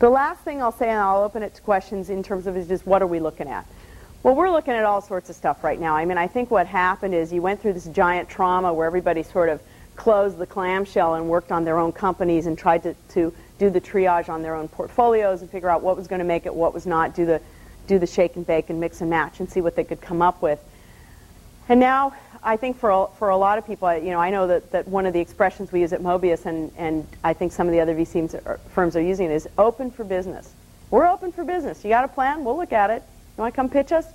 The last thing I'll say, and I'll open it to questions in terms of is just what are we looking at? Well, we're looking at all sorts of stuff right now. I mean, I think what happened is you went through this giant trauma where everybody sort of closed the clamshell and worked on their own companies and tried to do the triage on their own portfolios and figure out what was going to make it, what was not, do the shake and bake and mix and match and see what they could come up with. And now, I think for a lot of people, I know that one of the expressions we use at Mobius, and I think some of the other VC firms are using it, is open for business. We're open for business. You got a plan? We'll look at it. You want to come pitch us?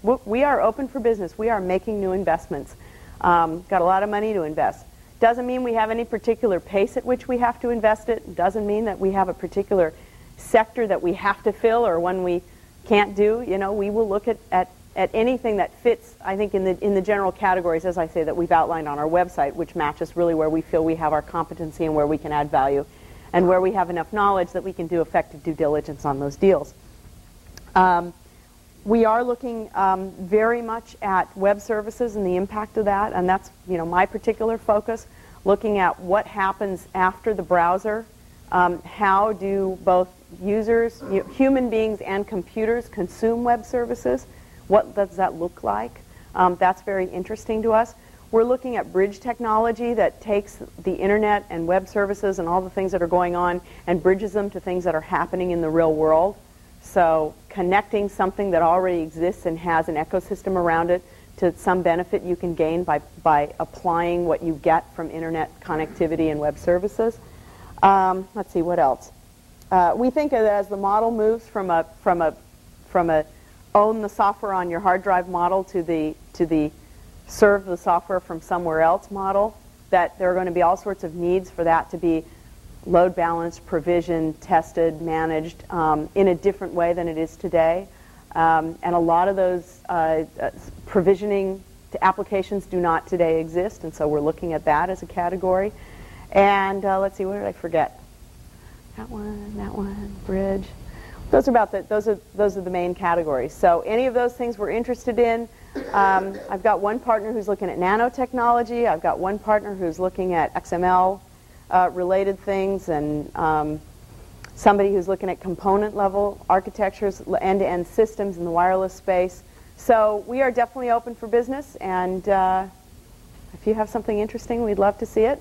We are open for business. We are making new investments. Got a lot of money to invest. Doesn't mean we have any particular pace at which we have to invest it. Doesn't mean that we have a particular sector that we have to fill or one we can't do. We will look at anything that fits, I think, in the general categories, as I say, that we've outlined on our website, which matches really where we feel we have our competency and where we can add value and where we have enough knowledge that we can do effective due diligence on those deals. We are looking very much at web services and the impact of that, and that's my particular focus, looking at what happens after the browser. How do both users, human beings and computers, consume web services? What does that look like? That's very interesting to us. We're looking at bridge technology that takes the internet and web services and all the things that are going on and bridges them to things that are happening in the real world. So connecting something that already exists and has an ecosystem around it to some benefit you can gain by applying what you get from internet connectivity and web services. Let's see, what else? We think that as the model moves from a own the software on your hard drive model to the serve the software from somewhere else model, that there are going to be all sorts of needs for that to be load balanced, provisioned, tested, managed in a different way than it is today. And a lot of those provisioning applications do not today exist, and so we're looking at that as a category. And let's see, what did I forget? That one, bridge. Those are the main categories. So any of those things we're interested in. I've got one partner who's looking at nanotechnology. I've got one partner who's looking at XML related things, and somebody who's looking at component level architectures, end-to-end systems in the wireless space. So we are definitely open for business, and if you have something interesting, we'd love to see it.